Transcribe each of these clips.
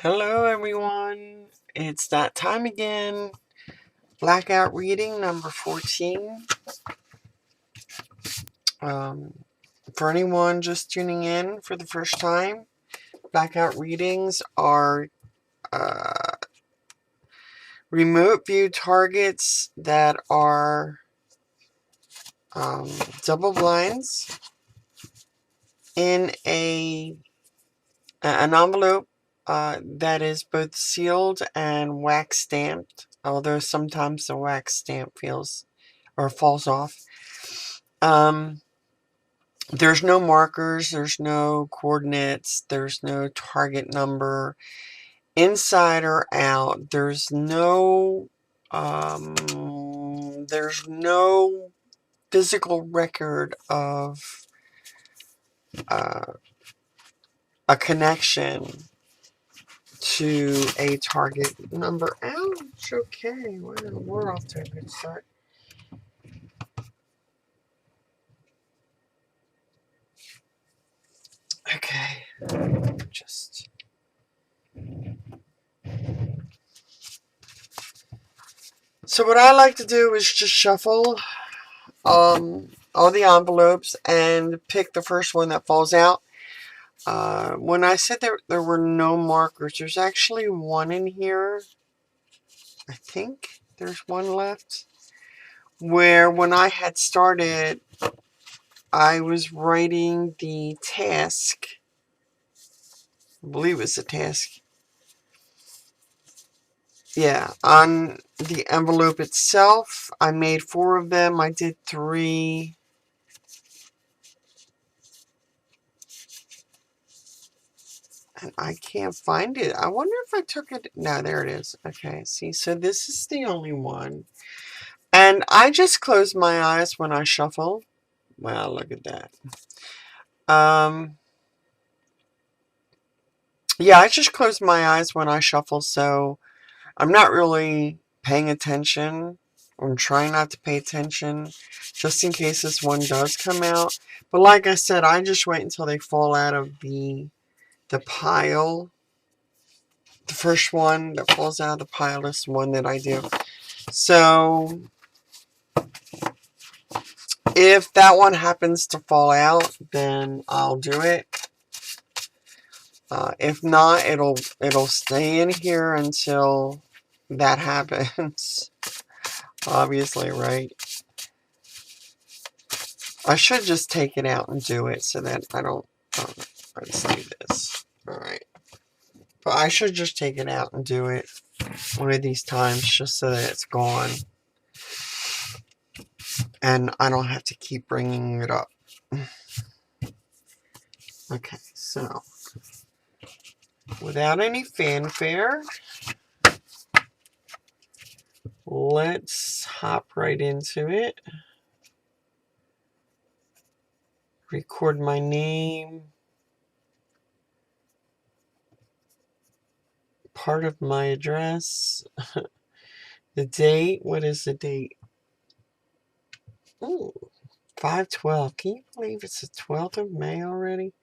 Hello everyone, it's that time again. Blackout Reading number 14. For anyone just tuning in for the first time, Blackout Readings are remote view targets that are double blinds in an envelope that is both sealed and wax stamped, although sometimes the wax stamp falls off. There's no markers, there's no coordinates, there's no target number, inside or out. There's no physical record of a connection to a target number. Ouch, okay, well, we're off to a good start. Okay, just... So what I like to do is just shuffle all the envelopes and pick the first one that falls out. When I said there were no markers, there's actually one in here. I think there's one left. Where when I had started, I was writing the task. I believe it's a task. Yeah, on the envelope itself, I made 4 of them. I did 3. And I can't find it. I wonder if I took it. No, there it is. Okay, see, so this is the only one. And I just close my eyes when I shuffle. Well, look at that. Yeah, I just close my eyes when I shuffle, so I'm not really paying attention. I'm trying not to pay attention, just in case this one does come out. But like I said, I just wait until they fall out of the pile. The first one that falls out of the pile is the one that I do. So if that one happens to fall out, then I'll do it. If not, it'll stay in here until that happens. Obviously, right? I should just take it out and do it so that I don't... let's do this. Alright. But I should just take it out and do it one of these times just so that it's gone. And I don't have to keep bringing it up. Okay, so without any fanfare, let's hop right into it. Record my name. Part of my address. The date. What is the date? Ooh, 5/12. Can you believe it's the 12th of May already?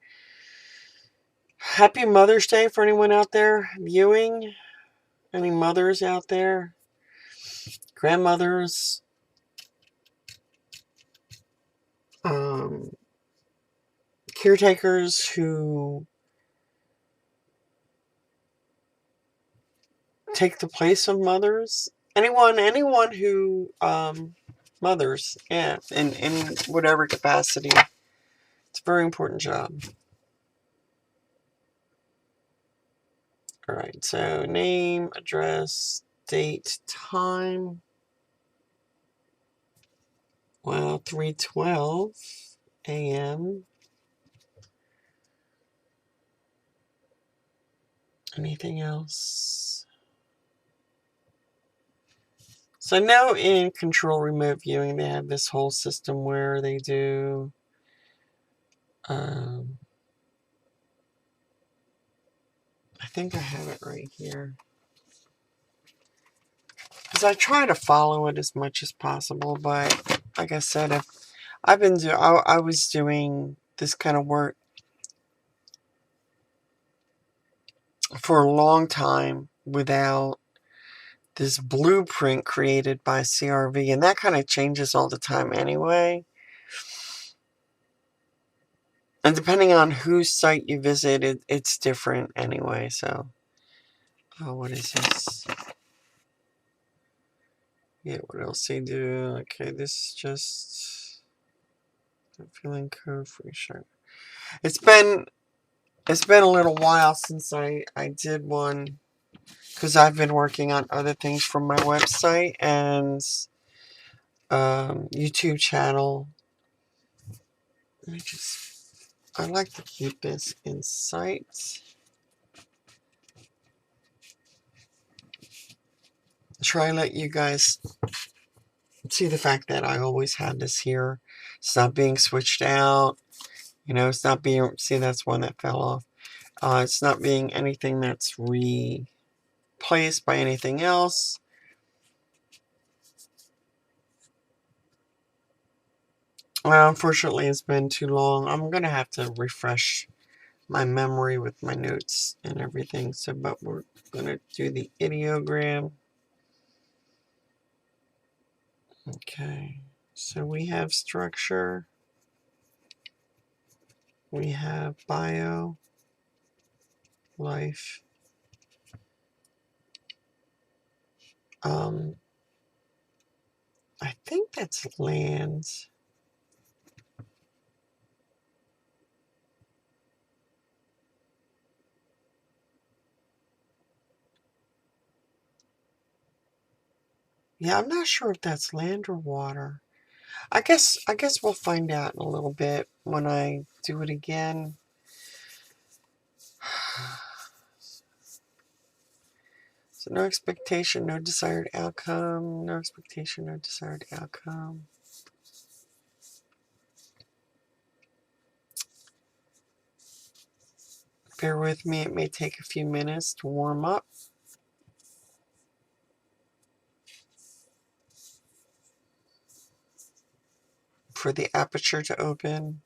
Happy Mother's Day for anyone out there viewing. Any mothers out there? Grandmothers. Caretakers who take the place of mothers. Anyone who mothers, yeah, in whatever capacity. It's a very important job. Alright, so name, address, date, time. Well, 3:12 a.m. Anything else? So I know in Control Remote Viewing they have this whole system where they do I think I have it right here. Because I try to follow it as much as possible, but like I said, I was doing this kind of work for a long time without this blueprint created by CRV, and that kind of changes all the time anyway. And depending on whose site you visit, it's different anyway. So, what is this? Yeah, what else they do? Okay, this is just the feeling code for sure. It's been a little while since I did one because I've been working on other things from my website and YouTube channel. I like to keep this in sight. Try to let you guys see the fact that I always have this here. It's not being switched out. You know, it's not being, see, that's one that fell off. It's not being anything that's replaced by anything else. Well, unfortunately, it's been too long. I'm going to have to refresh my memory with my notes and everything. So, but we're going to do the ideogram. Okay. So we have structure. We have bio, life. I think that's lands. Yeah, I'm not sure if that's land or water. I guess we'll find out in a little bit when I do it again. So no expectation, no desired outcome. No expectation, no desired outcome. Bear with me, it may take a few minutes to warm up. For the aperture to open.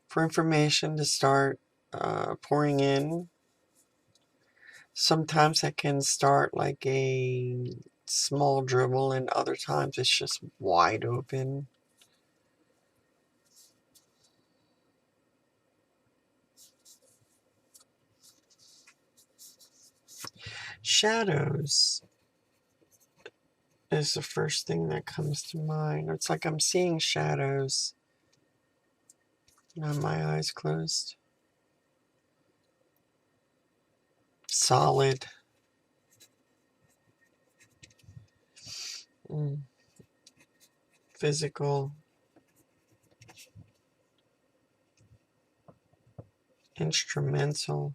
For information to start pouring in. Sometimes I can start like a small dribble, and other times it's just wide open. Shadows is the first thing that comes to mind. It's like I'm seeing shadows. Now my eyes closed. Solid. Physical. Instrumental.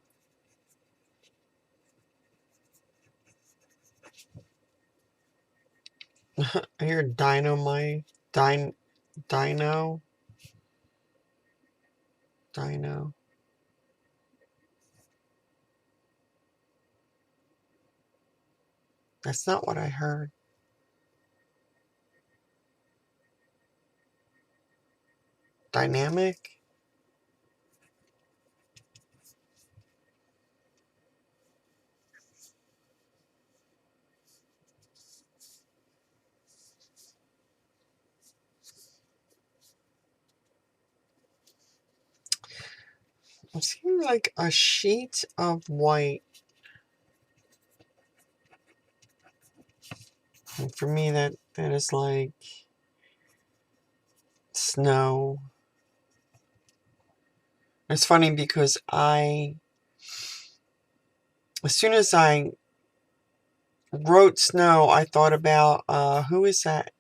I hear dynamite. Dino. That's not what I heard. Dynamic? I'm seeing like a sheet of white. And for me, that is like snow. It's funny because as soon as I wrote snow, I thought about, who is that?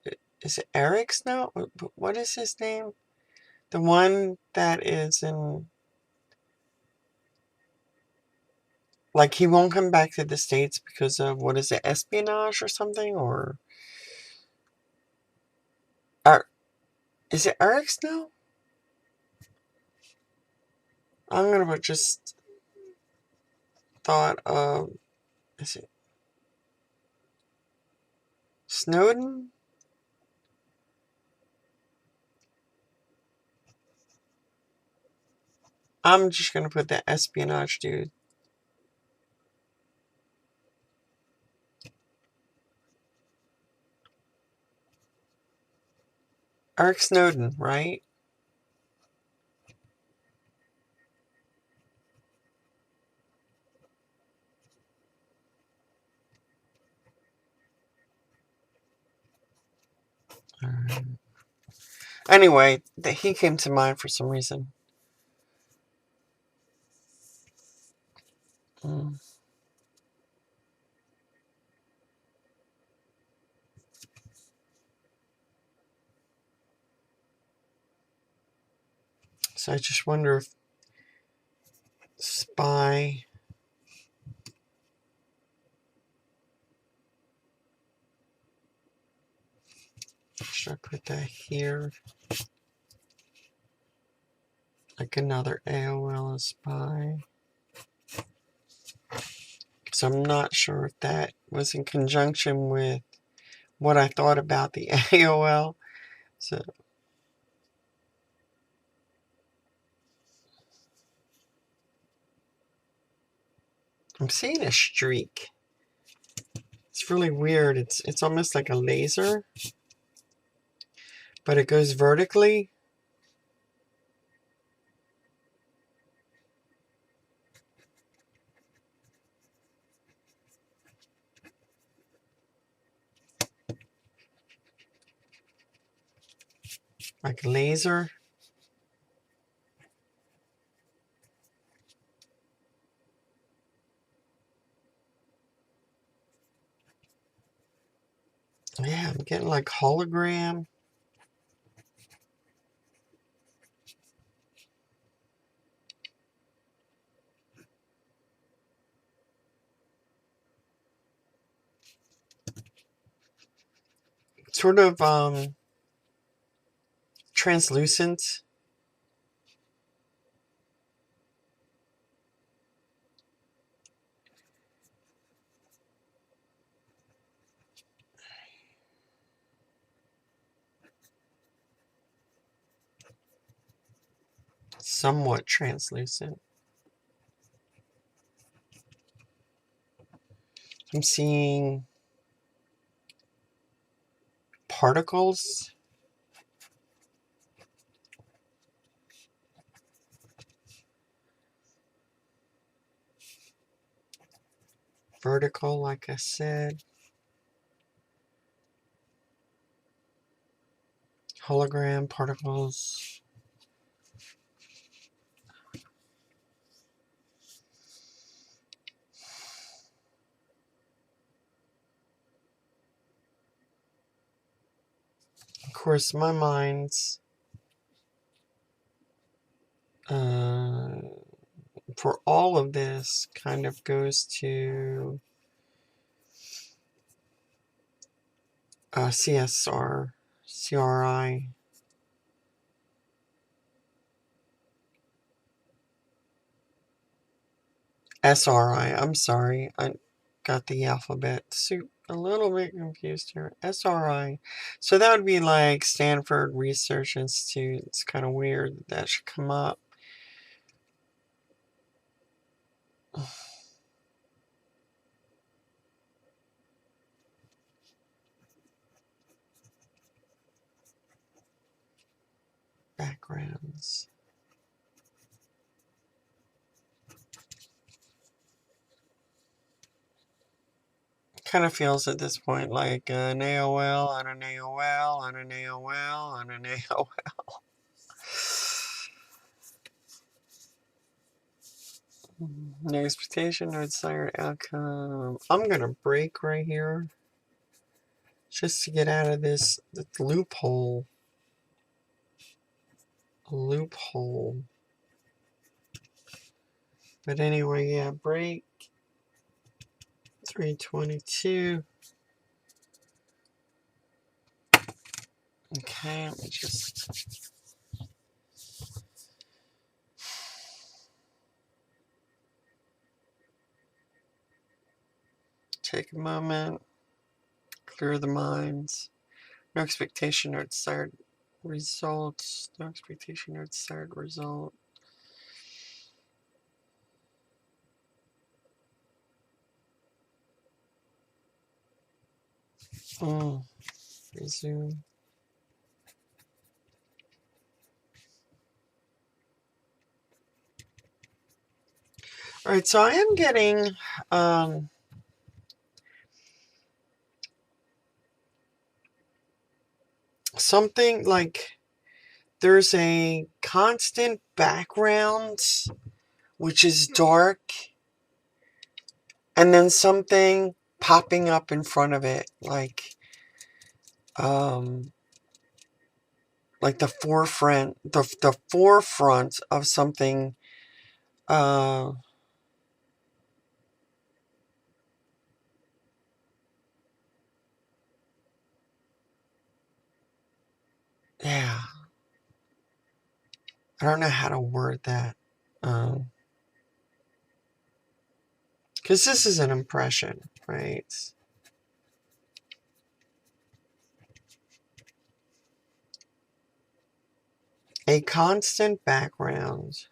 Is it Eric Snow? What is his name? The one that is in, like, he won't come back to the States because of, what is it, espionage or something? Or, is it Eric Snow? I'm gonna just thought of, is it Snowden? I'm just gonna put the espionage dude. Eric Snowden, right? Anyway, he came to mind for some reason. So I just wonder if spy. Should I put that here? Like another AOL spy. Because I'm not sure if that was in conjunction with what I thought about the AOL. So I'm seeing a streak. It's really weird. It's almost like a laser, but it goes vertically. Like a laser. Yeah, I'm getting like hologram. Sort of translucent. Somewhat translucent. I'm seeing particles. Vertical, like I said. Hologram, particles. Of course, my mind's for all of this kind of goes to CSR, CRI. SRI, I'm sorry. I got the alphabet soup a little bit confused here. SRI. So that would be like Stanford Research Institute. It's kind of weird that should come up. Backgrounds. Kind of feels at this point like an AOL on an AOL on an AOL on an AOL. No expectation, no desired outcome. I'm gonna break right here just to get out of this loophole. Loophole. But anyway, yeah, break. 322. Okay, let me just take a moment, clear the minds. No expectation or desired results. No expectation or desired result. Resume. Alright, so I am getting something like there's a constant background which is dark, and then something popping up in front of it, like the forefront of something. Uh, yeah, I don't know how to word that. Because this is an impression, right? A constant background.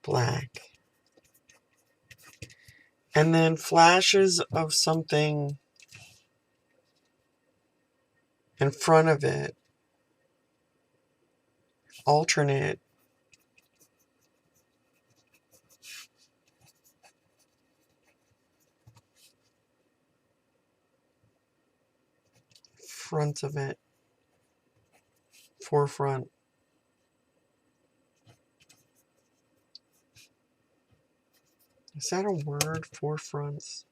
Black. And then flashes of something in front of it. Alternate. Front of it. Forefront. Is that a word? Forefronts?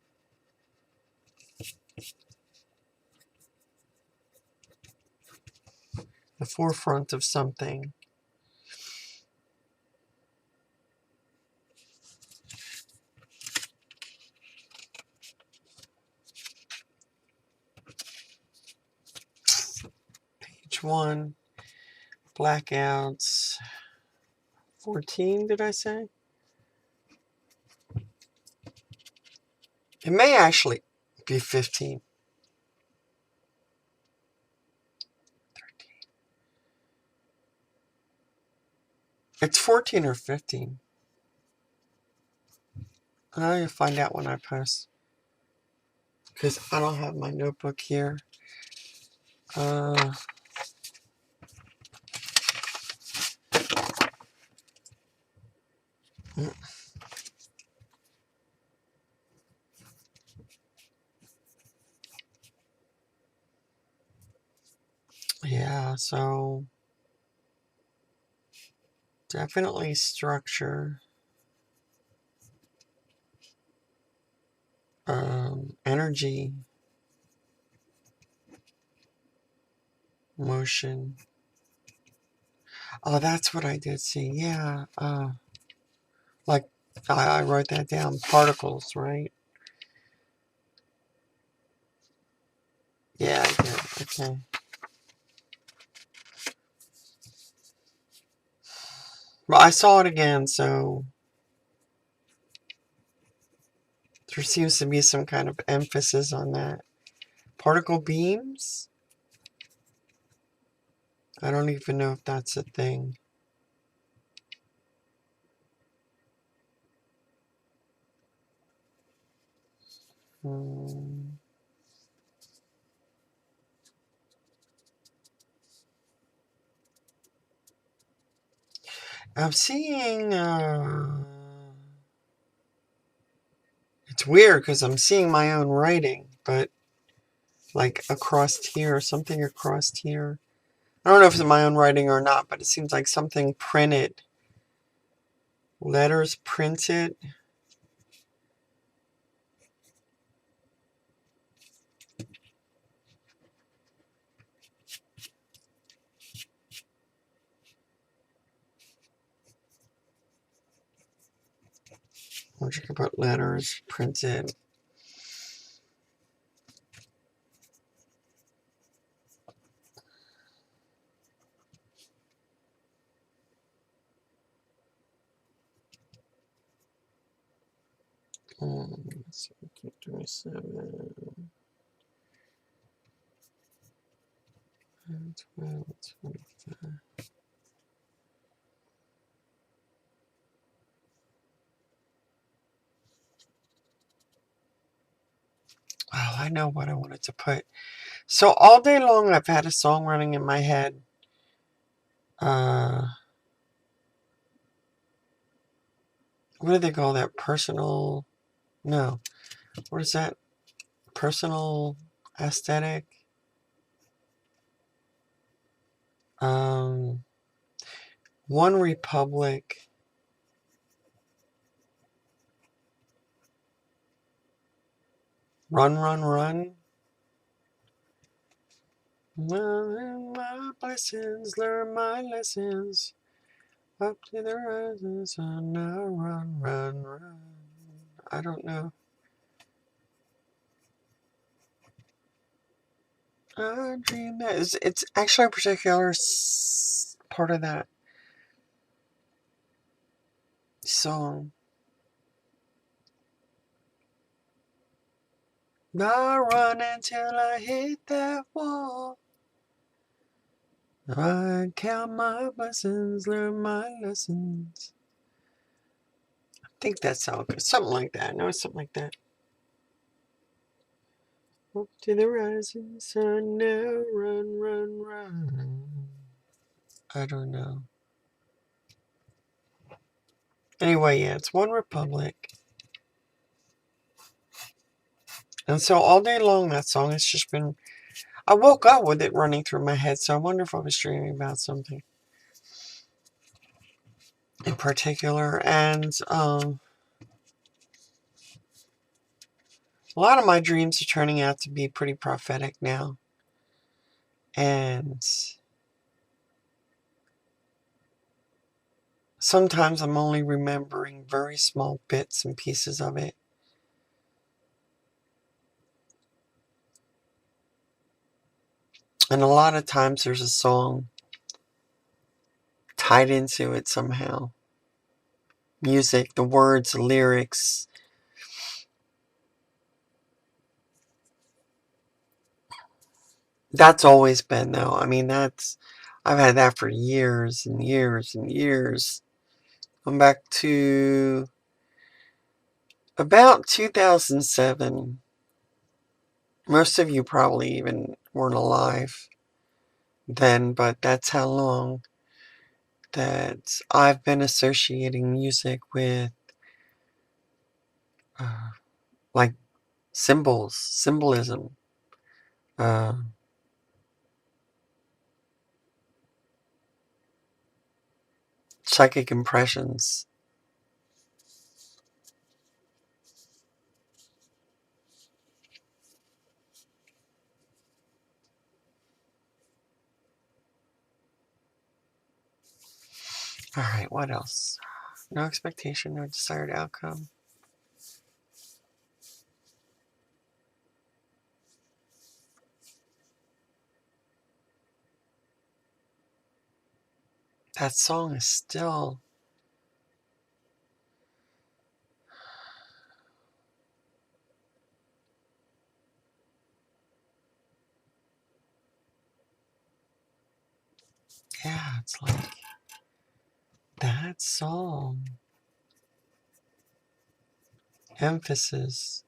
The forefront of something. Page 1. Blackouts. 14, did I say? It may actually be 15. 13. It's 14 or 15. I'll find out when I post. Because I don't have my notebook here. Yeah, so definitely structure. Energy. Motion. Oh, that's what I did see. Yeah. Like, I wrote that down. Particles, right? Yeah, I did. Okay. Well, I saw it again, so there seems to be some kind of emphasis on that. Particle beams? I don't even know if that's a thing. I'm seeing, it's weird because I'm seeing my own writing, but like across here, something across here. I don't know if it's my own writing or not, but it seems like something printed. Letters printed. What you can put letters printed. Let's see, 27, 12, 25. Oh, I know what I wanted to put. So all day long I've had a song running in my head. what do they call that? Personal, no, what is that? Personal aesthetic? One Republic. Run, run, run. Learn my blessings, learn my lessons. Up to the rising sun, now run, run, run. I don't know. I dream that it's actually a particular part of that song. I run until I hit that wall. I count my blessings, learn my lessons. I think that's how it goes. Something like that. No, it's something like that. Up to the rising sun, now run, run, run. I don't know. Anyway, yeah, it's One Republic. And so all day long, that song has just been... I woke up with it running through my head, so I wonder if I was dreaming about something in particular. And a lot of my dreams are turning out to be pretty prophetic now. And sometimes I'm only remembering very small bits and pieces of it. And a lot of times there's a song tied into it somehow. Music, the words, the lyrics. That's always been, though. I mean, I've had that for years and years and years. Going back to about 2007. Most of you probably even weren't alive then, but that's how long that I've been associating music with like symbolism, uh, psychic impressions. Alright, what else? No expectation, no desired outcome. That song is still... Yeah, it's like that song. Emphasis.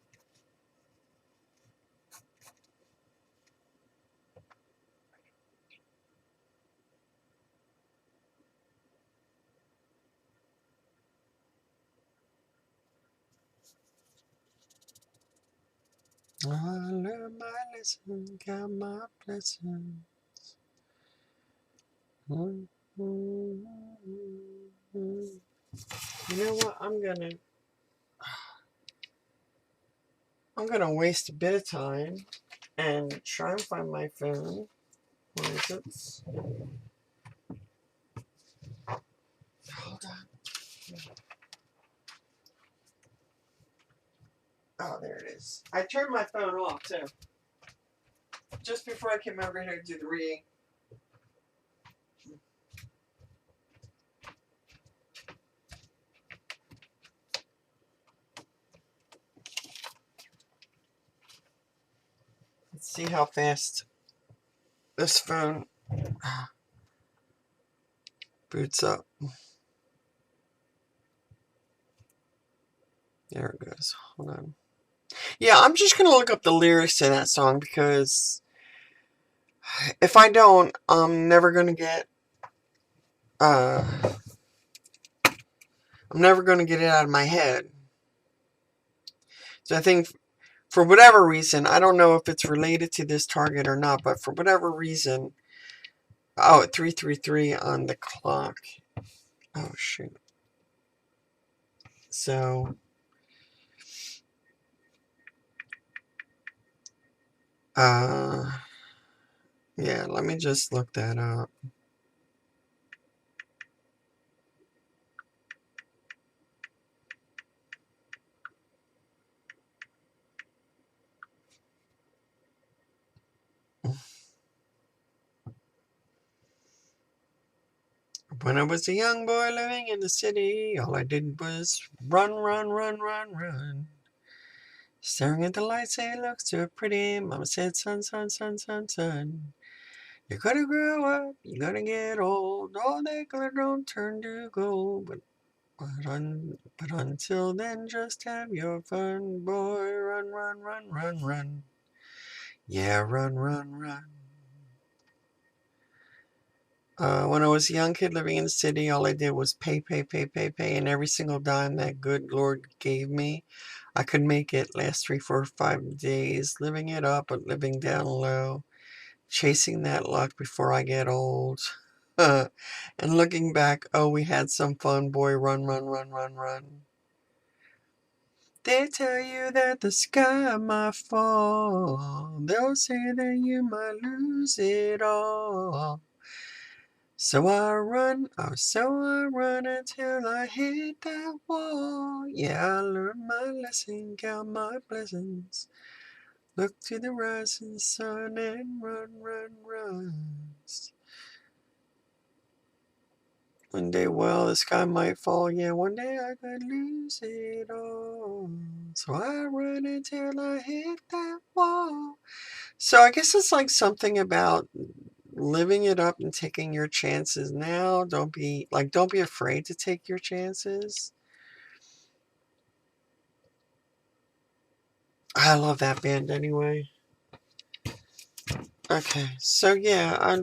I learned my lesson, got my blessing. You know what? I'm gonna waste a bit of time and try and find my phone. Where is it? Hold on. Oh, there it is. I turned my phone off too. Just before I came over here to do the reading. Let's see how fast this phone boots up. There it goes. Hold on. Yeah, I'm just going to look up the lyrics to that song because if I don't, I'm never going to get I'm never going to get it out of my head. So I think for whatever reason, I don't know if it's related to this target or not, but for whatever reason, oh, at 333 on the clock. Oh, shoot. So, yeah, let me just look that up. When I was a young boy living in the city, all I did was run, run, run, run, run. Staring at the lights, it looks so pretty. Mama said, son, son, son, son, son. You're gonna grow up, you're gonna get old. All that glitter don't turn to gold. But until then, just have your fun, boy. Run, run, run, run, run. Yeah, run, run, run. When I was a young kid living in the city, all I did was pay, pay, pay, pay, pay. And every single dime that good Lord gave me, I could make it last 3, 4, 5 days, living it up but living down low, chasing that luck before I get old. And looking back, oh, we had some fun, boy, run, run, run, run, run. They tell you that the sky might fall. They'll say that you might lose it all. So I run, oh, so I run until I hit that wall. Yeah, I learned my lesson, count my blessings. Look to the rising sun and run, run, run. One day, well, the sky might fall. Yeah, one day I could lose it all. So I run until I hit that wall. So I guess it's like something about living it up and taking your chances now. Don't be afraid to take your chances. I love that band anyway. Okay, so yeah, I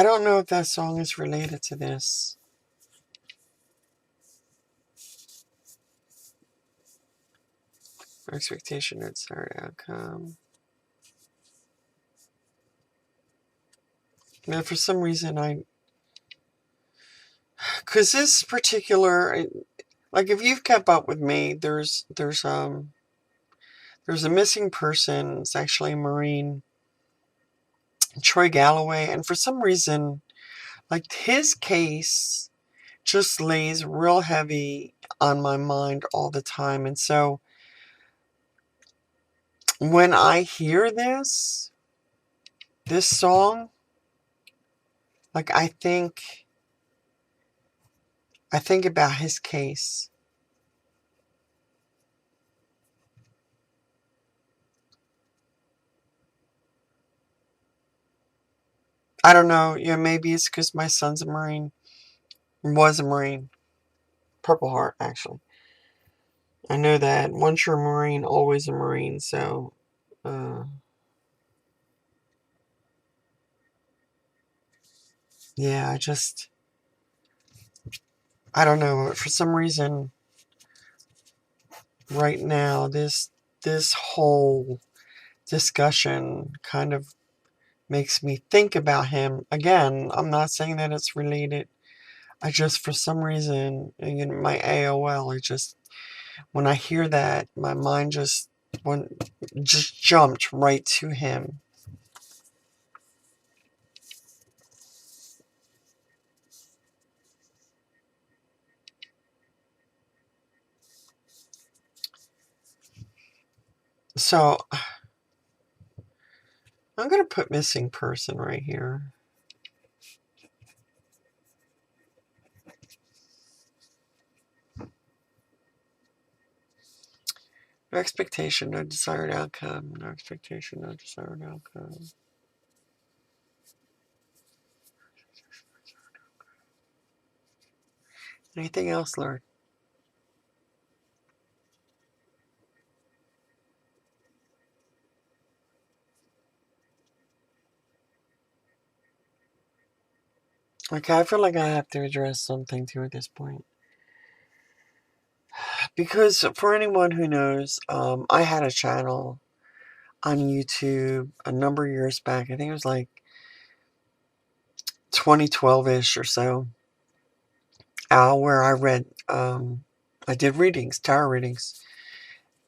don't know if that song is related to this. Expectation or desired outcome. Now, for some reason, because this particular, like if you've kept up with me, there's a missing person. It's actually a Marine, Troy Galloway, and for some reason, like his case just lays real heavy on my mind all the time. And so when I hear this song, like I think about his case. I don't know, yeah, maybe it's because my son's a Marine, was a Marine, Purple Heart, actually. I know that once you're a Marine, always a Marine, so, yeah, I don't know, for some reason, right now, this whole discussion kind of makes me think about him. Again, I'm not saying that it's related. I just, for some reason, my AOL, when I hear that, my mind just jumped right to him. So, I'm going to put missing person right here. No expectation, no desired outcome. No expectation, no desired outcome. Anything else, Lord? Okay, I feel like I have to address something too at this point. Because for anyone who knows, I had a channel on YouTube a number of years back. I think it was like 2012-ish or so, where I did readings, tarot readings.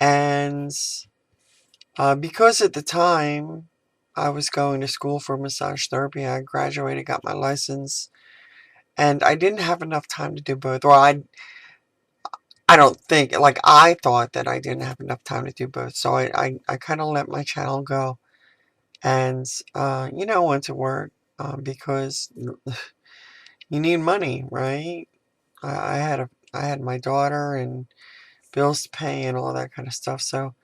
And because at the time I was going to school for massage therapy, I graduated, got my license, and I didn't have enough time to do both. Or I don't think, like, I thought that I didn't have enough time to do both. So I kind of let my channel go and, went to work because you need money, right? I had my daughter and bills to pay and all that kind of stuff. So,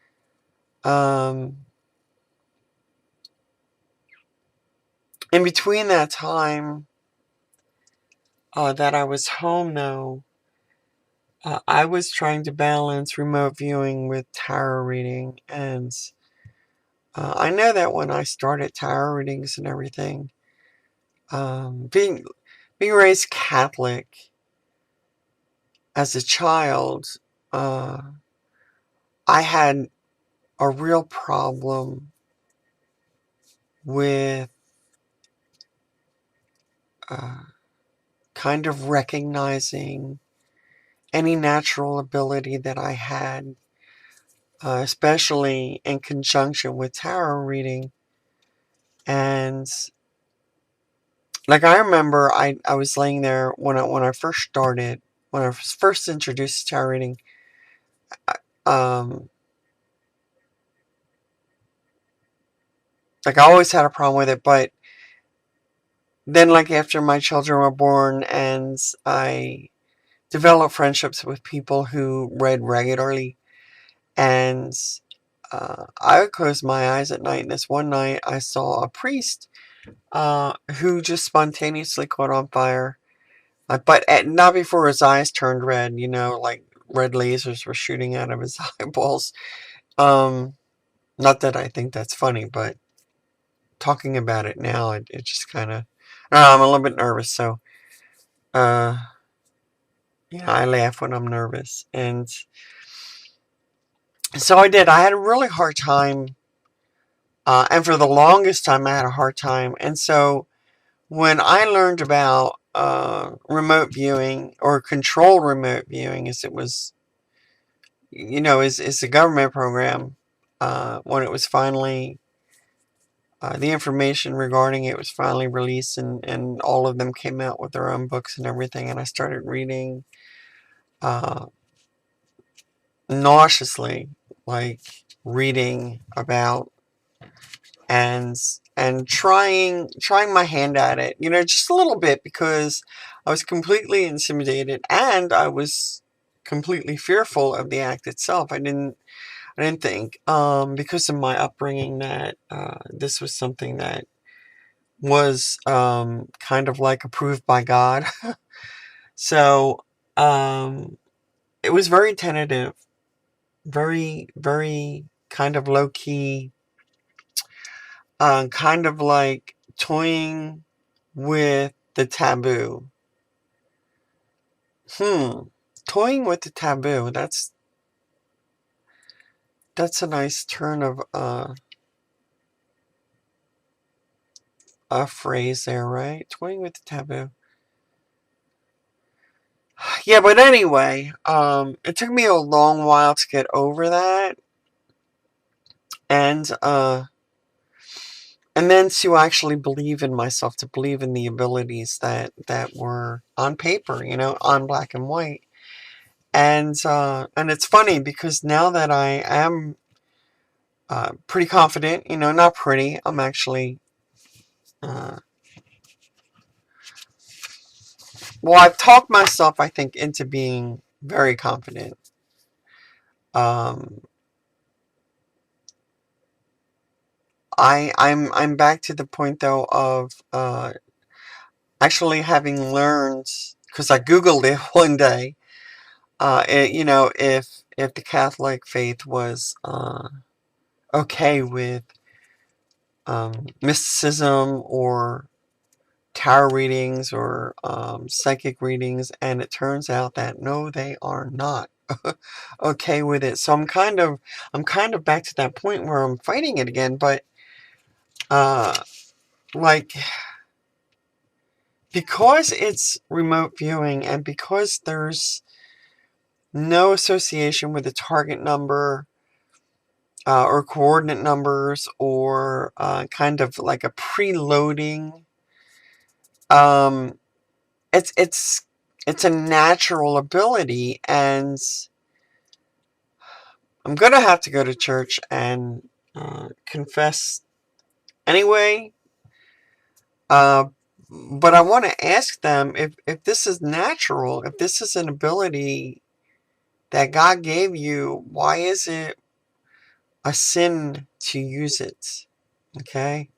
um, in between that time that I was home, though, I was trying to balance remote viewing with tarot reading, and I know that when I started tarot readings and everything, being raised Catholic as a child, uh, I had a real problem with uh, kind of recognizing any natural ability that I had, especially in conjunction with tarot reading. And like I remember, I was laying there when I first started, when I was first introduced to tarot reading. Um, like I always had a problem with it, but then like after my children were born and I developed friendships with people who read regularly, and I would close my eyes at night, and this one night I saw a priest who just spontaneously caught on fire, but not before his eyes turned red, like red lasers were shooting out of his eyeballs. Um, Not that I think that's funny, but talking about it now, it just kind of, I'm a little bit nervous, so, uh, I laugh when I'm nervous, and so I did. I had a really hard time, and for the longest time I had a hard time, and so when I learned about remote viewing, or controlled remote viewing, as it was, is a government program, when it was finally, the information regarding it was finally released, and all of them came out with their own books and everything, and I started reading uh, nauseously, like reading about and trying my hand at it, just a little bit, because I was completely intimidated and I was completely fearful of the act itself. I didn't think, because of my upbringing, that this was something that was kind of like approved by God. So it was very tentative, very, very kind of low key, kind of like toying with the taboo. Toying with the taboo. That's a nice turn of a phrase there, right? Toying with the taboo. Yeah, but anyway, it took me a long while to get over that, and then to actually believe in myself, to believe in the abilities that were on paper, on black and white. And it's funny because now that I am pretty confident, not pretty, I'm actually, uh, well, I've talked myself, I think, into being very confident. Um, I'm back to the point, though, of actually having learned, because I Googled it one day, if the Catholic faith was okay with mysticism, or tarot readings or psychic readings, and it turns out that no, they are not okay with it. So I'm kind of back to that point where I'm fighting it again, but like, because it's remote viewing and because there's no association with the target number or coordinate numbers or kind of like a preloading, um, it's a natural ability, and I'm gonna have to go to church and confess anyway. Uh, but I want to ask them if this is natural, if this is an ability that God gave you, why is it a sin to use it? Okay?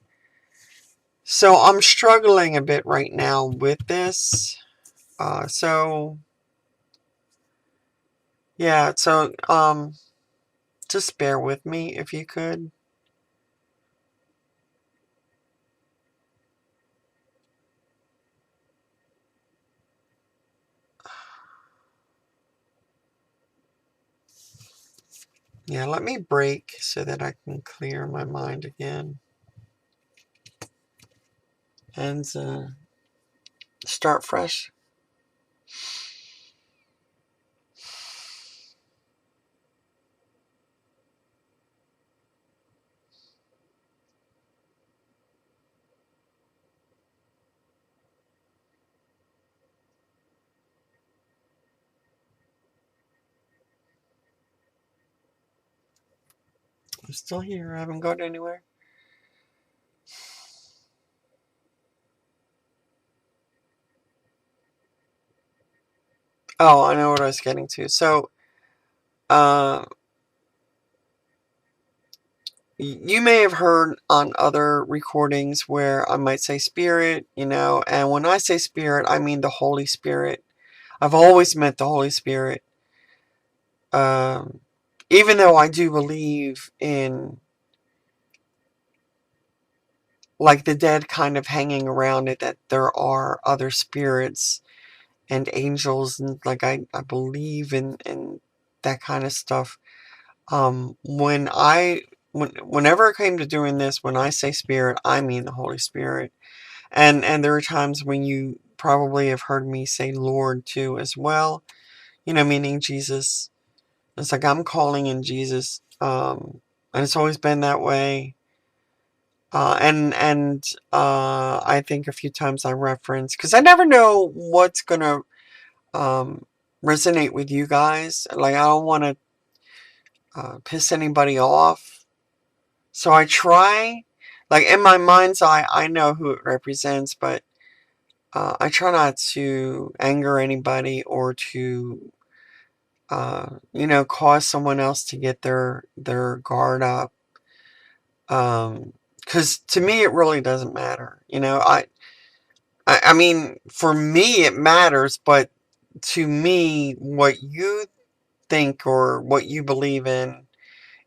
So I'm struggling a bit right now with this. So yeah, so just bear with me if you could. Yeah, let me break so that I can clear my mind again and start fresh. I'm still here. I haven't gone anywhere. Oh, I know what I was getting to. So, uh, you may have heard on other recordings where I might say spirit, and when I say spirit, I mean the Holy Spirit. I've always meant the Holy Spirit. Um, Even though I do believe in, like, the dead kind of hanging around it, that there are other spirits and angels, and like I believe in that kind of stuff. Whenever it came to doing this, when I say spirit, I mean the Holy Spirit. And there are times when you probably have heard me say Lord too as well, meaning Jesus. It's like I'm calling in Jesus. And it's always been that way. And I think a few times I reference, because I never know what's gonna um, resonate with you guys. Like, I don't want to piss anybody off. So I try, like, in my mind's eye, I know who it represents, but I try not to anger anybody or to, cause someone else to get their guard up. Because to me, it really doesn't matter. I mean, for me, it matters, but to me, what you think or what you believe in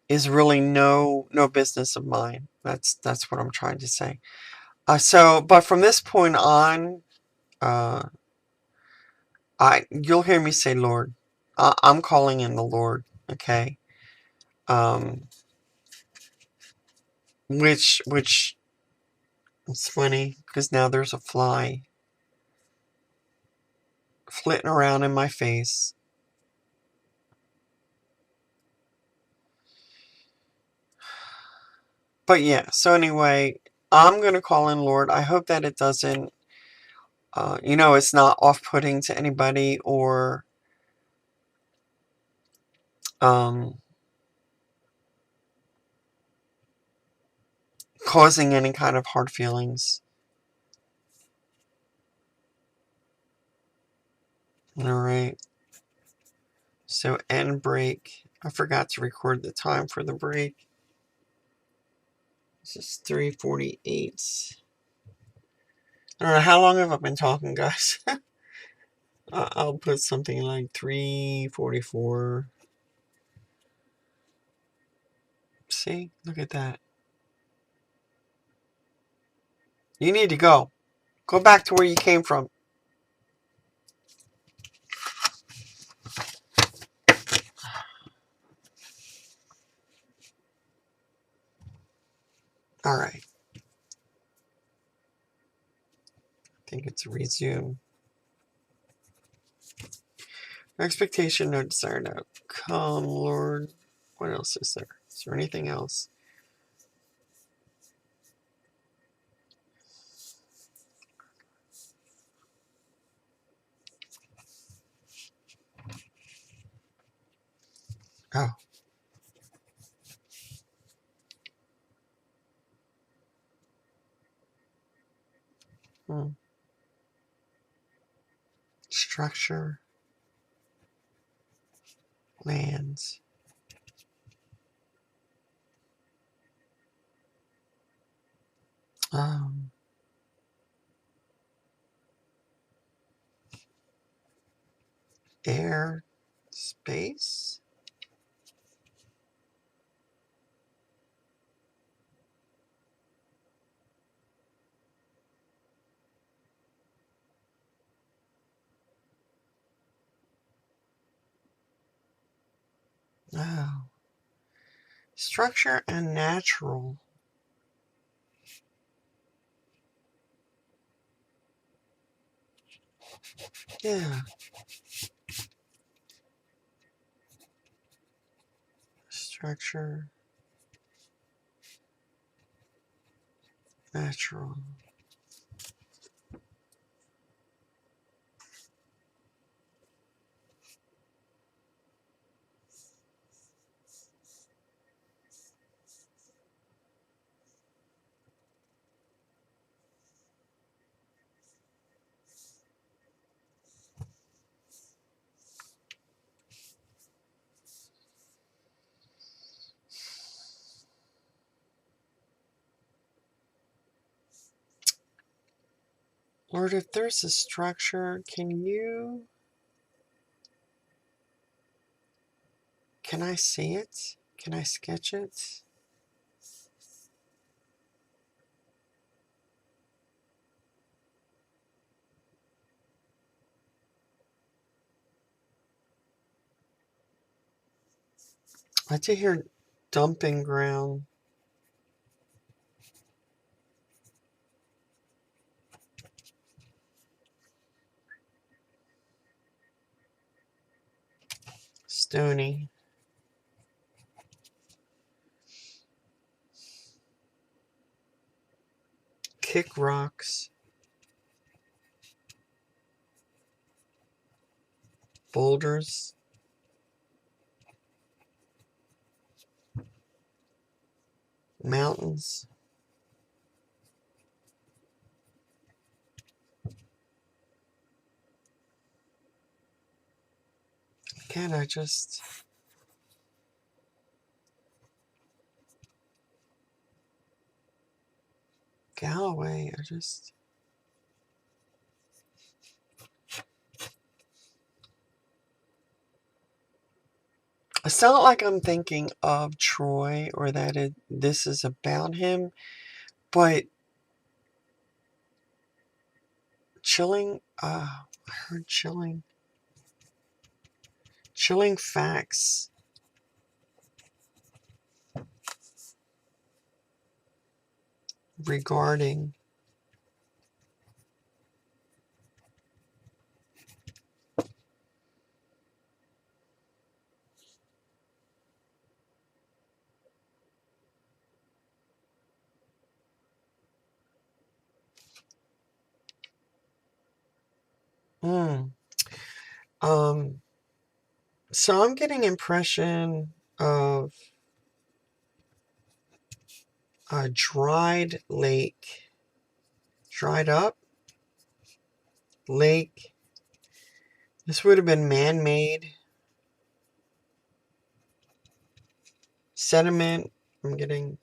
is really no business of mine. That's what I'm trying to say. But from this point on, uh, you'll hear me say Lord. I'm calling in the Lord. Okay. Um, which it's funny because now there's a fly flitting around in my face. But yeah. So anyway, I'm gonna call in Lord. I hope that it doesn't. It's not off-putting to anybody or um, causing any kind of hard feelings. All right. So end break. I forgot to record the time for the break. This is 3:48. I don't know, how long have I been talking, guys? I'll put something like 3:44. See? Look at that. You need to go. Go back to where you came from. All right. I think it's resume. No expectation, no desire, no come, Lord. What else is there? Is there anything else? Oh. Structure. Lands. Air. Space. Oh. Structure and natural. Yeah. Structure. Natural. Lord, if there's a structure, can I see it? Can I sketch it? I did hear dumping ground. Stony. Kick rocks. Boulders. Mountains. Again, I just... Galloway, It's not like I'm thinking of Troy or that this is about him, but chilling, I heard chilling facts regarding so I'm getting impression of a dried lake, dried up lake. This would have been man-made sediment. I'm getting,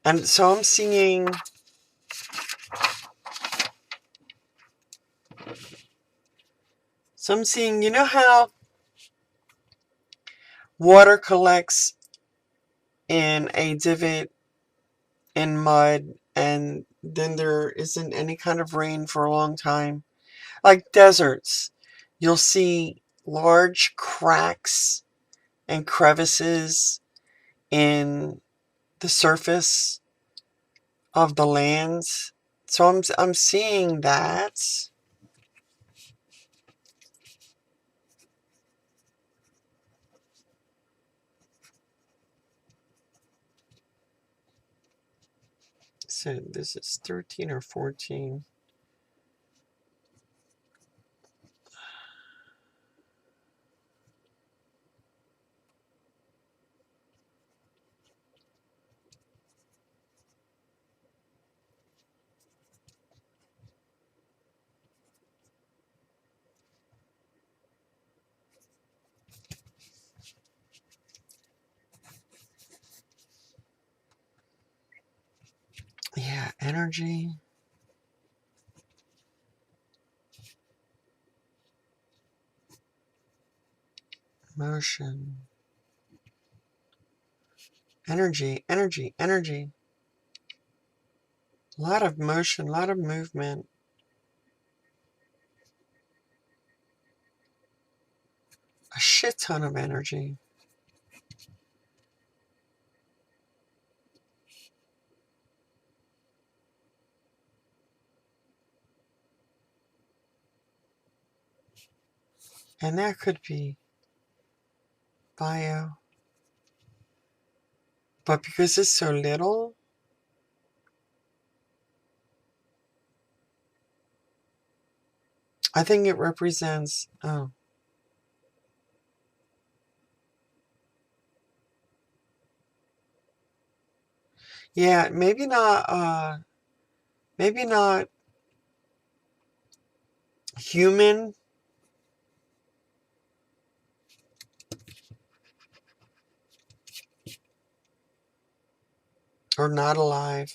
and so I'm seeing you know how water collects in a divot in mud and then there isn't any kind of rain for a long time. Like deserts, you'll see large cracks and crevices in the surface of the lands. So I'm seeing that. So this is 13 or 14. Yeah, energy. Motion. Energy, energy, energy. A lot of motion, a lot of movement. A shit ton of energy. And that could be bio. But because it's so little, I think it represents, oh. Yeah, maybe not human or not alive.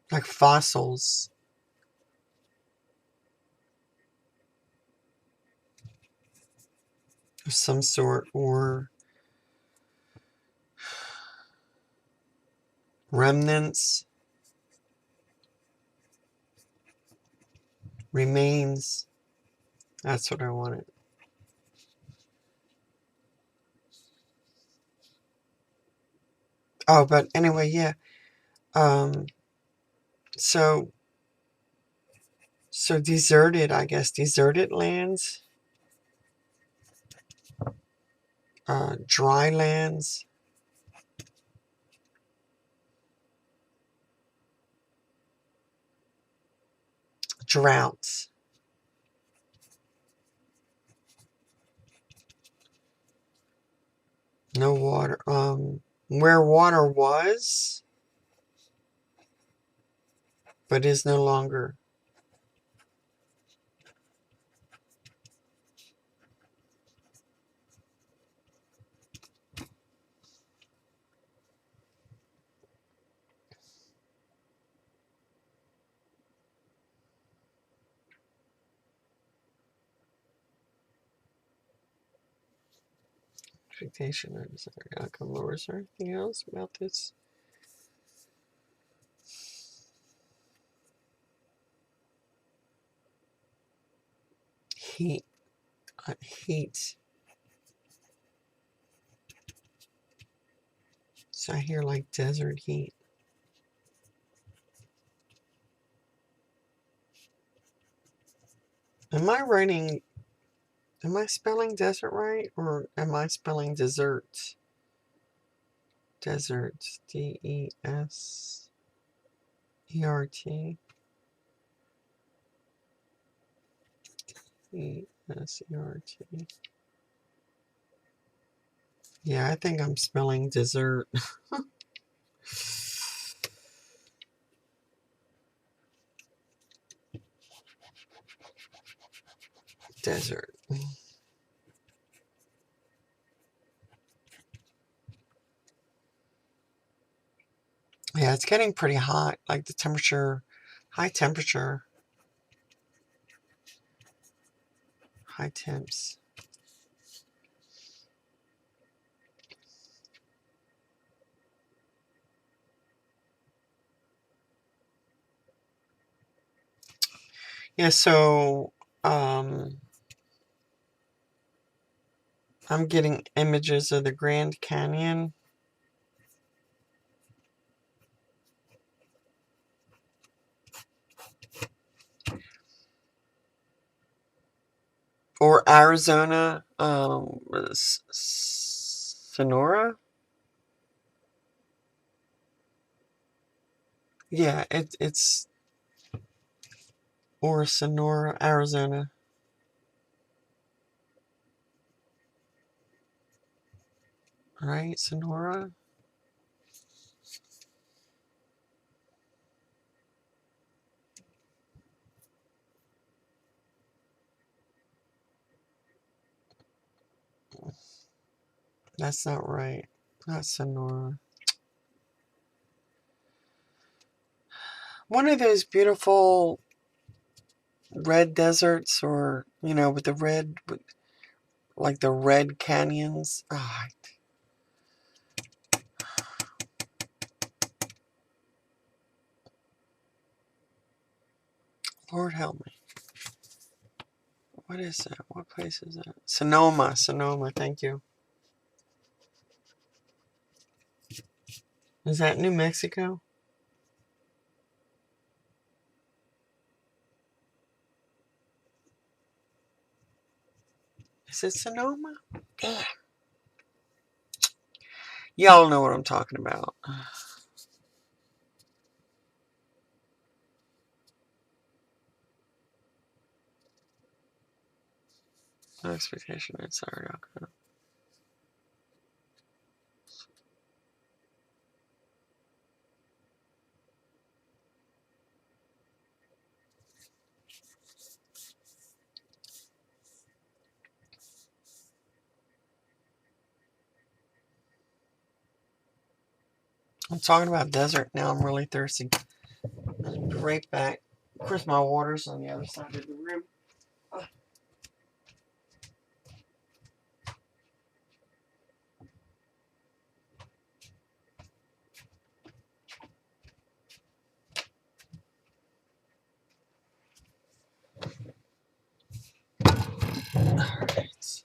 Like fossils of some sort, or remnants, remains. That's what I wanted. Oh, but anyway, yeah. Um, so deserted, I guess, deserted lands, dry lands, droughts, no water. Where water was, but is no longer. Expectation or desired outcome lower. Is there anything else about this? Heat. Heat. So I hear like desert heat. Am I spelling desert right? Or am I spelling dessert? Desert. D-E-S-E-R-T. E-S-E-R-T. Yeah, I think I'm spelling dessert. Desert. Yeah, it's getting pretty hot. Like the temperature, high temperature, high temps. Yeah, so I'm getting images of the Grand Canyon. Or Arizona, Sonora. Yeah, it's or Sonora, Arizona, right? Sonora. That's not right. Not Sonora. One of those beautiful red deserts, or with the red, like the red canyons. Ah, Lord help me. What is that? What place is that? Sonoma. Sonoma. Thank you. Is that New Mexico? Is it Sonoma? Damn. Y'all know what I'm talking about. No expectation. Sorry. Okay. I'm talking about desert now. I'm really thirsty. I'll be right back. Of course, my water's on the other side of the room. Alright.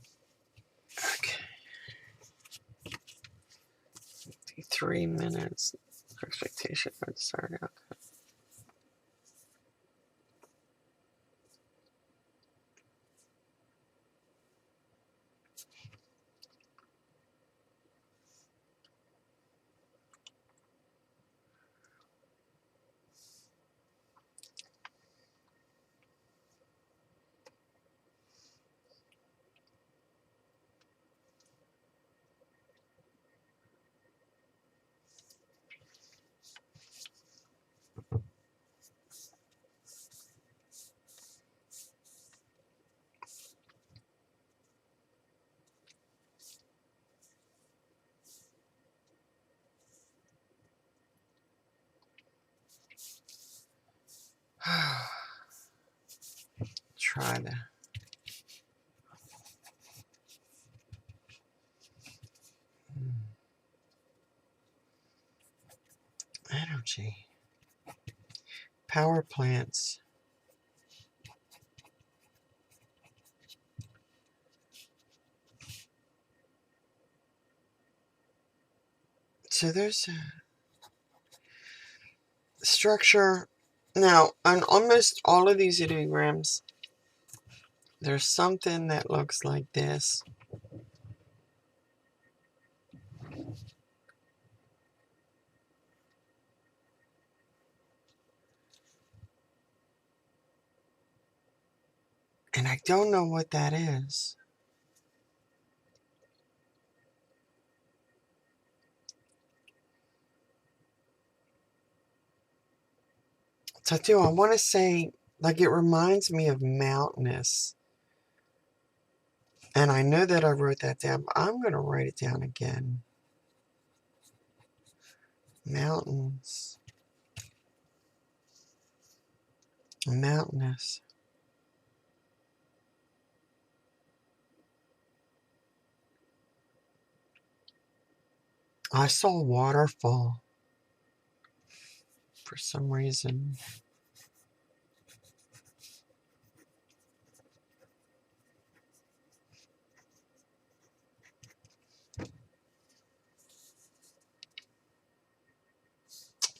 Okay. 3 minutes. Expectation for the start. Okay. Try the energy. Power plants. So there's a structure. Now, on almost all of these ideograms, there's something that looks like this. And I don't know what that is. So I want to say, like, it reminds me of mountainous. And I know that I wrote that down, but I'm going to write it down again. Mountains. Mountainous. I saw a waterfall for some reason.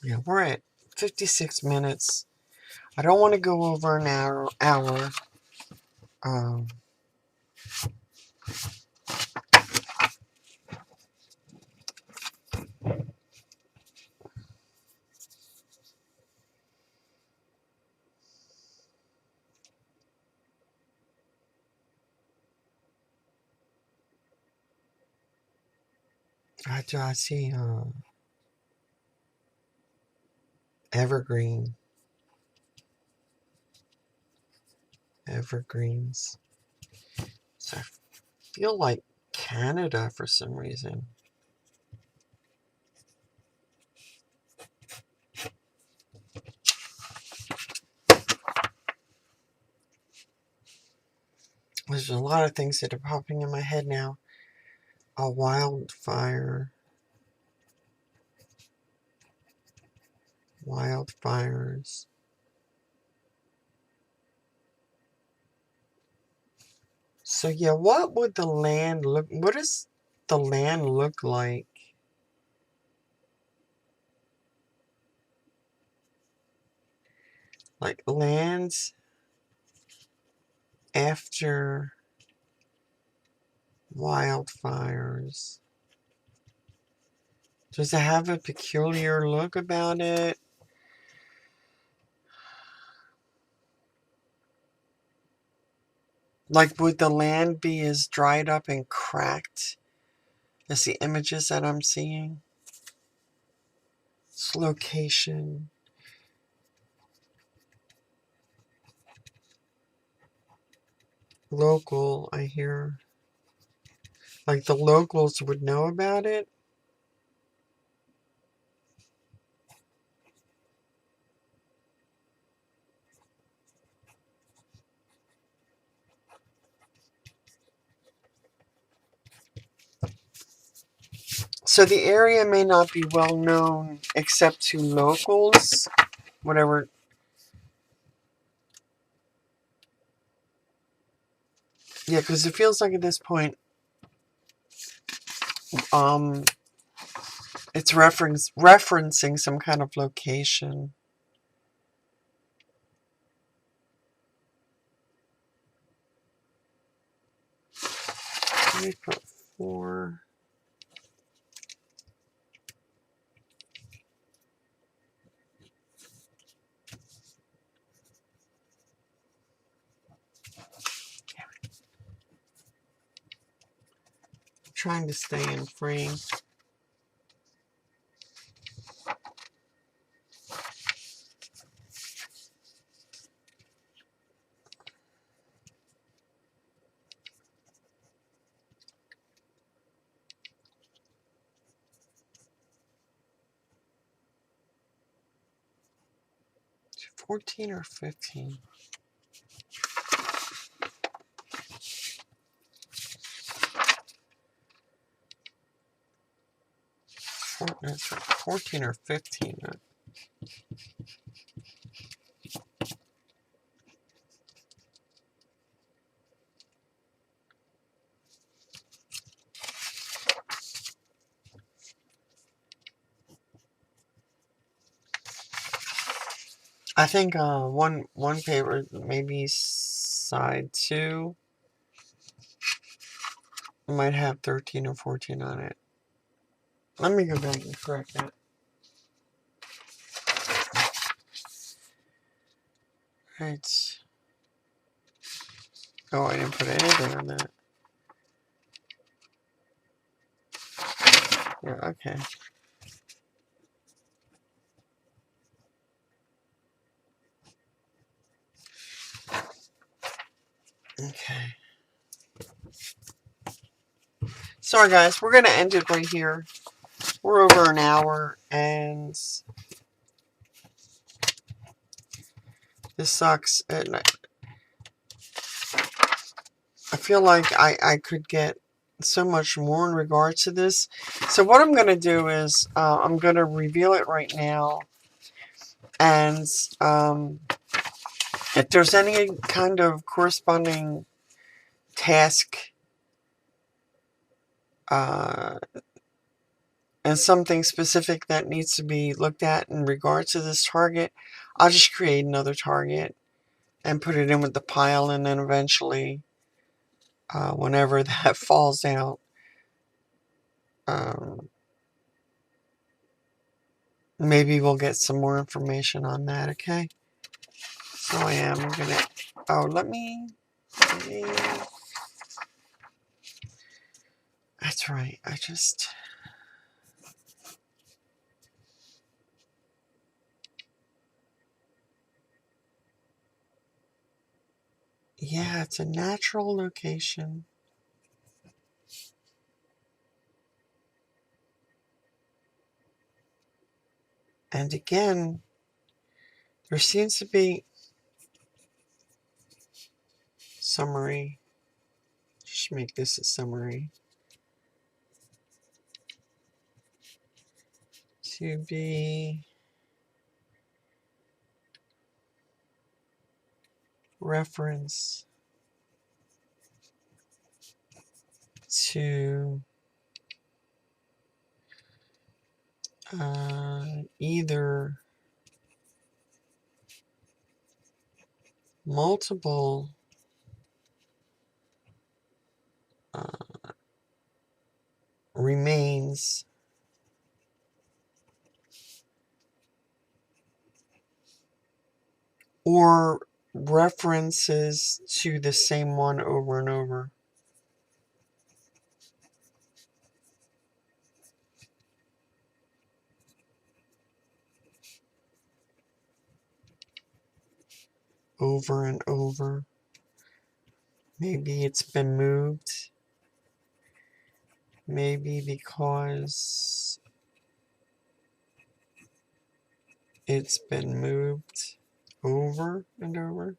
Yeah, we're at 56 minutes. I don't want to go over an hour. I see evergreens. So I feel like Canada for some reason. There's a lot of things that are popping in my head now. A wildfire. Wildfires. So yeah, what would the land look? What does the land look like? Like lands after wildfires. Does it have a peculiar look about it? Like, would the land be as dried up and cracked as the images that I'm seeing? Its location. Local, I hear. Like the locals would know about it? So the area may not be well known except to locals, whatever. Yeah, because it feels like at this point, it's referencing some kind of location. Let me put 4. Trying to stay in frame. — 14 or 15? That's right, 14 or 15. I think one paper, maybe side 2, might have 13 or 14 on it. Let me go back and correct that. Right. Oh, I didn't put anything on that. Yeah, okay. Okay. Sorry, guys. We're going to end it right here. We're over an hour, and This sucks. And I feel like I could get so much more in regards to this. So what I'm going to do is I'm going to reveal it right now. And if there's any kind of corresponding task and something specific that needs to be looked at in regards to this target, I'll just create another target and put it in with the pile, and then eventually, whenever that falls out, maybe we'll get some more information on that, okay? So I am gonna, let me, that's right, yeah, it's a natural location. And again, there seems to be summary. Just make this a summary. To be reference to either multiple remains or references to the same one over and over. Over and over. Maybe it's been moved. Maybe because it's been moved over and over.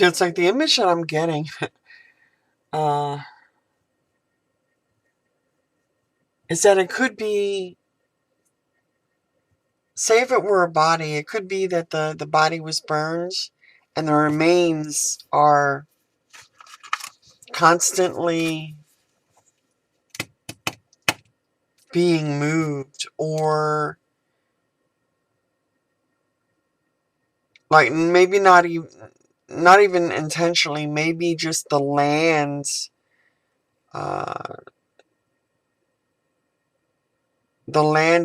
It's like the image that I'm getting is that it could be, say if it were a body, it could be that the body was burned and the remains are constantly being moved, or like maybe not even intentionally, maybe just the land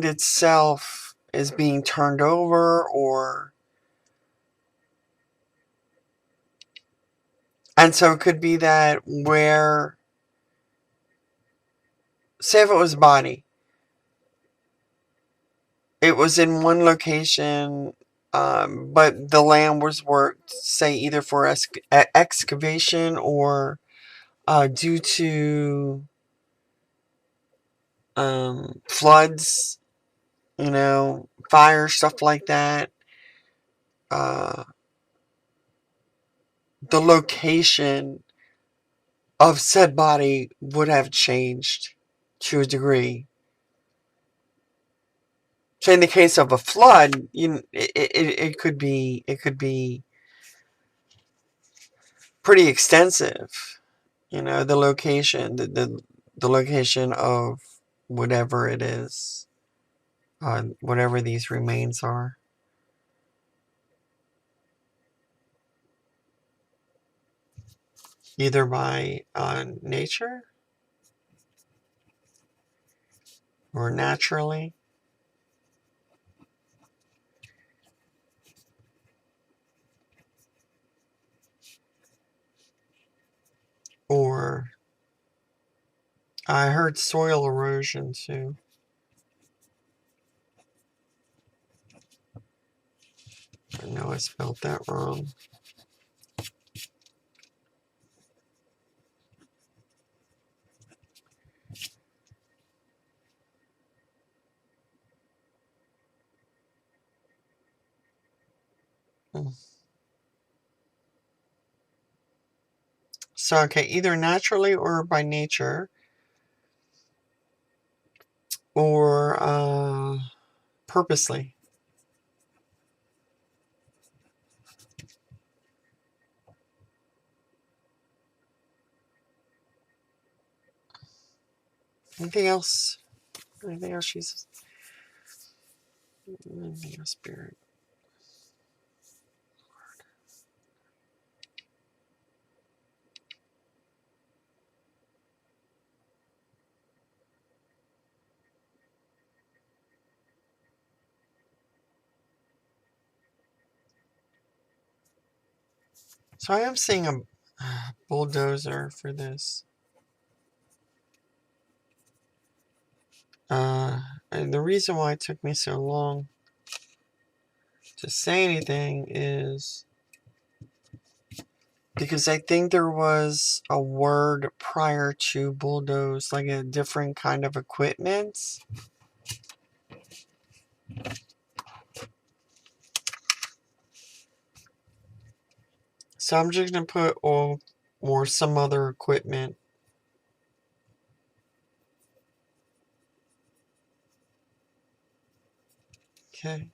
itself is being turned over, or and so it could be that where, say if it was a body, it was in one location, but the land was worked, say either for excavation or due to floods, fire, stuff like that. The location of said body would have changed to a degree. So in the case of a flood, it could be pretty extensive. The location, the location of whatever it is, whatever these remains are. Either by nature or naturally. Or I heard soil erosion too. I know I spelled that wrong. So, okay, either naturally or by nature, or purposely. Anything else? Anything else, Jesus? Anything else, Spirit? So I am seeing a bulldozer for this. And the reason why it took me so long to say anything is because I think there was a word prior to bulldoze, like a different kind of equipment. So I'm just going to put or some other equipment. Okay.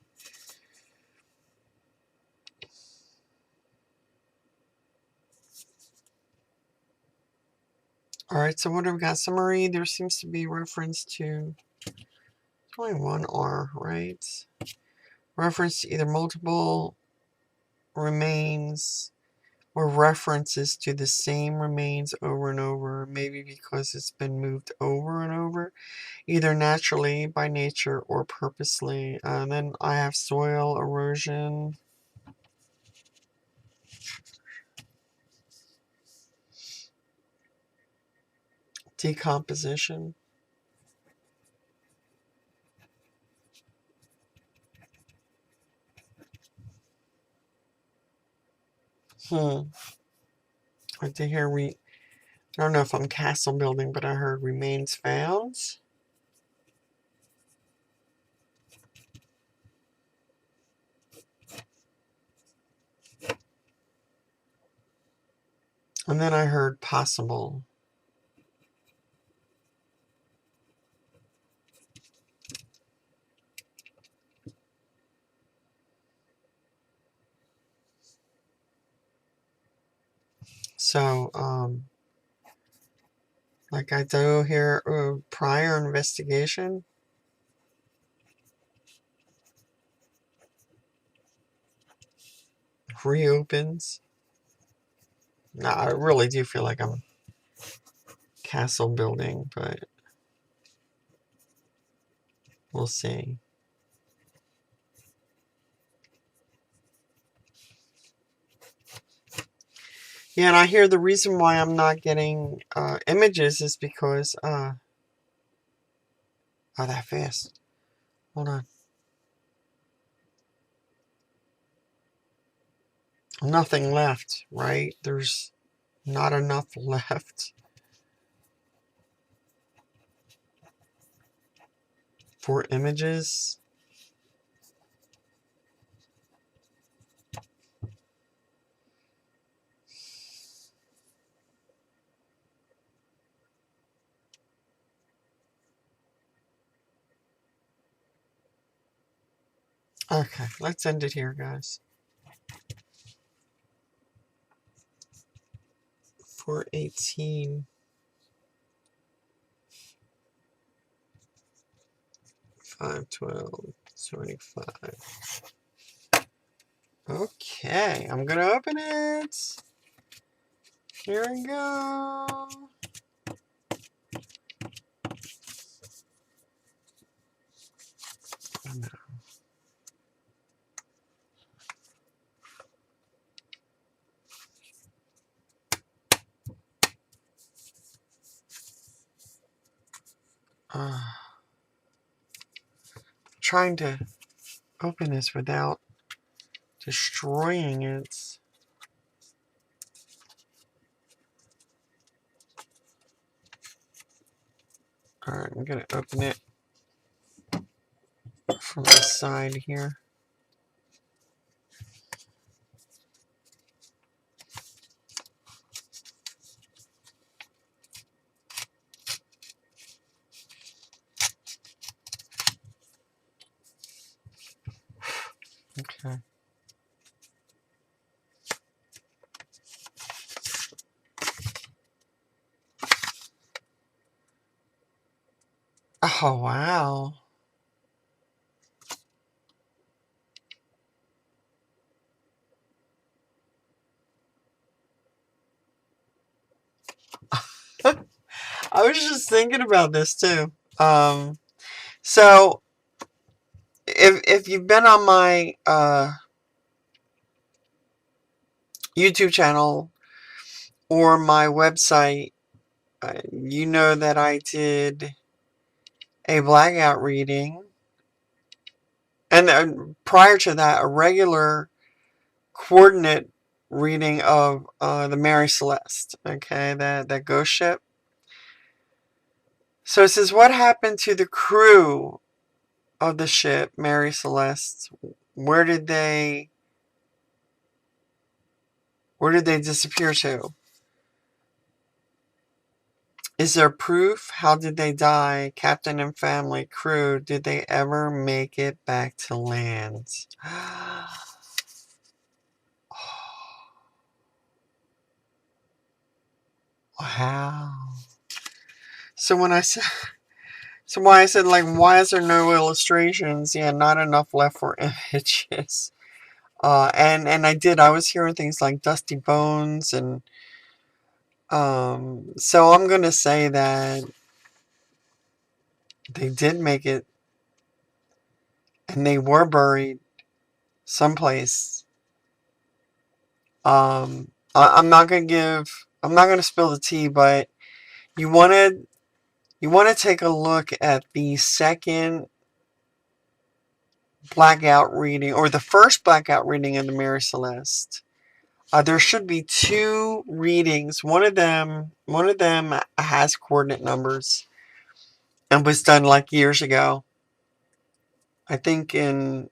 Alright, so what have we got? Summary, there seems to be reference to only one R, right? Reference to either multiple remains or references to the same remains over and over, maybe because it's been moved over and over, either naturally, by nature, or purposely. Then I have soil erosion, decomposition. I did hear I don't know if I'm castle building, but I heard remains found. And then I heard possible. So, like I do here, prior investigation. Reopens. No, I really do feel like I'm castle building, but we'll see. Yeah, and I hear the reason why I'm not getting images is because, oh, that fast. Hold on. Nothing left, right? There's not enough left for images. Okay, let's end it here, guys. 418. 512. 25. Okay, I'm gonna open it. Here we go. No. Trying to open this without destroying it. Alright, I'm going to open it from the side here. Okay. Oh, wow. I was just thinking about this too. So if you've been on my YouTube channel or my website, you know that I did a blackout reading, and prior to that, a regular coordinate reading of the Mary Celeste. Okay, that ghost ship. So it says, what happened to the crew of the ship Mary Celeste? Where did they disappear to? Is there proof? How did they die? Captain and family, crew, did they ever make it back to land? Wow. So when I said, why I said, like, why is there no illustrations? Yeah, not enough left for images. And I was hearing things like Dusty Bones, and so I'm gonna say that they did make it, and they were buried someplace. I'm not gonna spill the tea, but you wanna take a look at the second blackout reading, or the first blackout reading of the Mary Celeste. There should be two readings. One of them has coordinate numbers and was done like years ago. I think in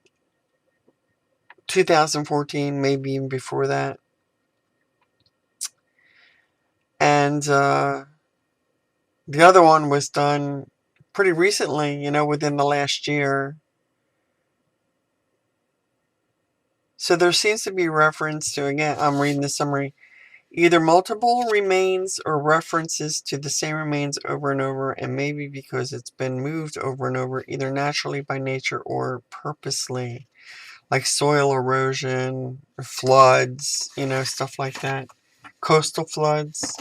2014, maybe even before that. And the other one was done pretty recently, within the last year. So there seems to be reference to, again, I'm reading the summary, either multiple remains or references to the same remains over and over, and maybe because it's been moved over and over, either naturally by nature or purposely, like soil erosion, or floods, stuff like that. Coastal floods.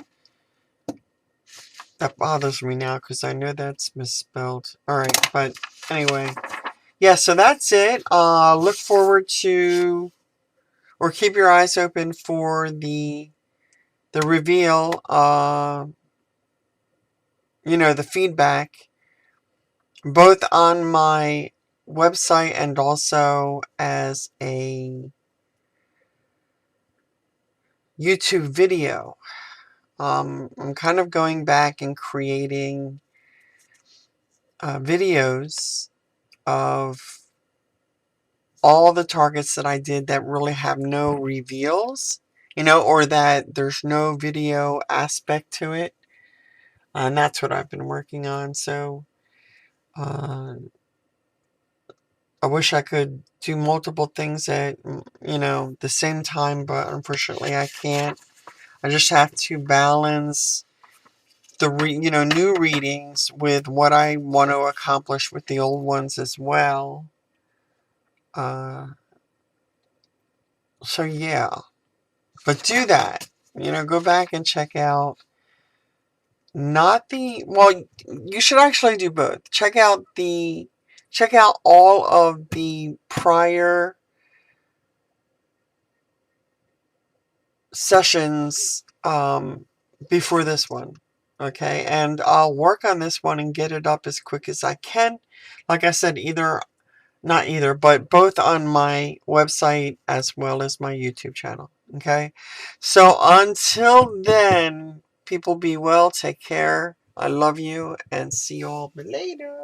That bothers me now because I know that's misspelled. Alright, but anyway. Yeah, so that's it. Look forward to, or keep your eyes open for the reveal, the feedback, both on my website and also as a YouTube video. I'm kind of going back and creating videos of all the targets that I did that really have no reveals, or that there's no video aspect to it. And that's what I've been working on. So I wish I could do multiple things at, the same time, but unfortunately I can't. I just have to balance the new readings with what I want to accomplish with the old ones as well. So yeah, but do that. Go back and check out, not the, well, you should actually do both. Check out all of the prior sessions before this one. Okay, and I'll work on this one and get it up as quick as I can. Like I said, either Not either, but both on my website as well as my YouTube channel. Okay? So until then, people be well, take care. I love you, and see you all later.